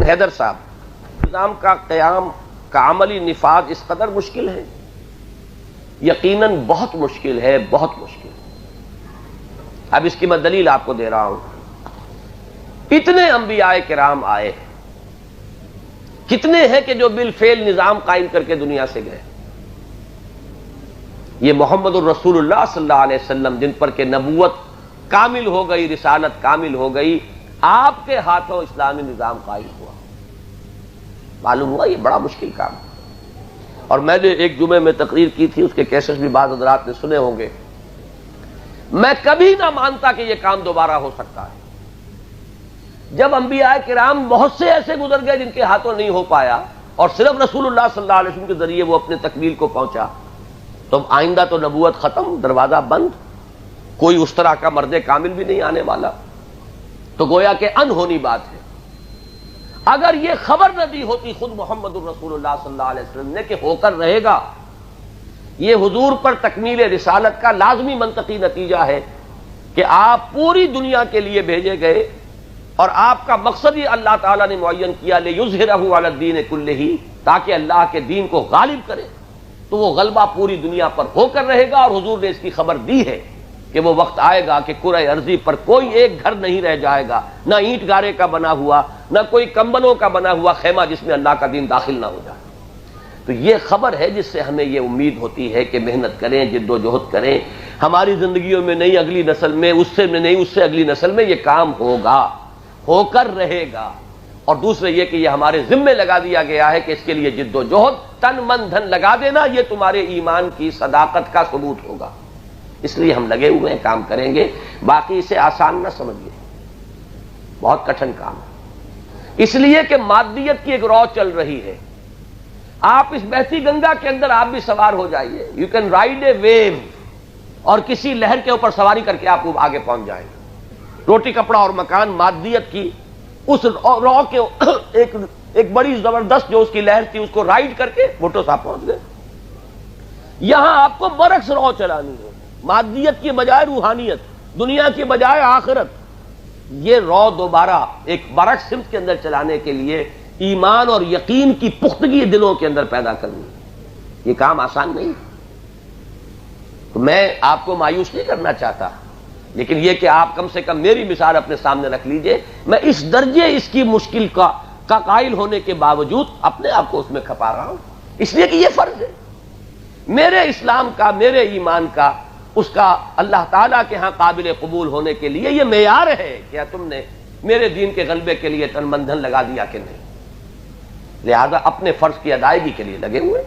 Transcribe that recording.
حیدر صاحب، نظام کا قیام کا عملی نفاذ اس قدر مشکل ہے، یقیناً بہت مشکل ہے، بہت مشکل ہے۔ اب اس کی میں دلیل آپ کو دے رہا ہوں۔ اتنے انبیاء کرام آئے، کتنے ہیں کہ جو بالفعل نظام قائم کر کے دنیا سے گئے؟ یہ محمد الرسول اللہ صلی اللہ علیہ وسلم جن پر کہ نبوت کامل ہو گئی، رسالت کامل ہو گئی، آپ کے ہاتھوں اسلامی نظام قائم ہوا۔ معلوم ہوا یہ بڑا مشکل کام ہے۔ اور میں نے ایک جمعے میں تقریر کی تھی، اس کے کیسٹ بھی بعض حضرات نے سنے ہوں گے۔ میں کبھی نہ مانتا کہ یہ کام دوبارہ ہو سکتا ہے۔ جب انبیاء کرام بہت سے ایسے گزر گئے جن کے ہاتھوں نہیں ہو پایا، اور صرف رسول اللہ صلی اللہ علیہ وسلم کے ذریعے وہ اپنے تکمیل کو پہنچا، تو آئندہ تو نبوت ختم، دروازہ بند، کوئی اس طرح کا مرد کامل بھی نہیں آنے والا۔ تو گویا کہ انہونی بات ہے۔ اگر یہ خبر نہ دی ہوتی خود محمد الرسول اللہ صلی اللہ علیہ وسلم نے کہ ہو کر رہے گا، یہ حضور پر تکمیل رسالت کا لازمی منطقی نتیجہ ہے کہ آپ پوری دنیا کے لیے بھیجے گئے، اور آپ کا مقصد ہی اللہ تعالیٰ نے معین کیا لِیُظْہِرَہُ عَلَى الدِّینِ کُلِّہِ، تاکہ اللہ کے دین کو غالب کرے۔ تو وہ غلبہ پوری دنیا پر ہو کر رہے گا، اور حضور نے اس کی خبر دی ہے کہ وہ وقت آئے گا کہ کرۂ ارضی پر کوئی ایک گھر نہیں رہ جائے گا، نہ اینٹ گارے کا بنا ہوا، نہ کوئی کمبلوں کا بنا ہوا خیمہ جس میں اللہ کا دین داخل نہ ہو جائے۔ تو یہ خبر ہے جس سے ہمیں یہ امید ہوتی ہے کہ محنت کریں، جد و جہد کریں، ہماری زندگیوں میں نہیں، اگلی نسل میں، اس سے نہیں، اس سے اگلی نسل میں یہ کام ہوگا، ہو کر رہے گا۔ اور دوسرے یہ کہ یہ ہمارے ذمے لگا دیا گیا ہے کہ اس کے لیے جد و جہد، تن من دھن لگا دینا، یہ تمہارے ایمان کی صداقت کا ثبوت ہوگا۔ اس لیے ہم لگے ہوئے ہیں، کام کریں گے۔ باقی اسے آسان نہ سمجھیے، بہت کٹھن کام ہے۔ اس لیے کہ مادیت کی ایک رو چل رہی ہے۔ آپ اس بہتی گنگا کے اندر آپ بھی سوار ہو جائیے، you can ride a wave, اور کسی لہر کے اوپر سواری کر کے آپ آگے پہنچ جائیں گے۔ روٹی کپڑا اور مکان، مادیت کی اس رو کے ایک بڑی زبردست جو اس کی لہر تھی، اس کو رائڈ کر کے بھٹو صاحب پہنچ گئے۔ یہاں آپ کو برعکس رو چلانی ہے، مادیت کی بجائے روحانیت، دنیا کی بجائے آخرت۔ یہ رو دوبارہ ایک برعکس سمت کے اندر چلانے کے لیے ایمان اور یقین کی پختگی دلوں کے اندر پیدا کرنی ہے۔ یہ کام آسان نہیں۔ تو میں آپ کو مایوس نہیں کرنا چاہتا، لیکن یہ کہ آپ کم سے کم میری مثال اپنے سامنے رکھ لیجئے۔ میں اس درجے اس کی مشکل کا قائل ہونے کے باوجود اپنے آپ کو اس میں کھپا رہا ہوں، اس لیے کہ یہ فرض ہے میرے اسلام کا، میرے ایمان کا، اس کا اللہ تعالیٰ کے ہاں قابل قبول ہونے کے لیے یہ معیار ہے کہ تم نے میرے دین کے غلبے کے لیے تن من دھن لگا دیا کہ نہیں۔ لہذا اپنے فرض کی ادائیگی کے لیے لگے ہوئے۔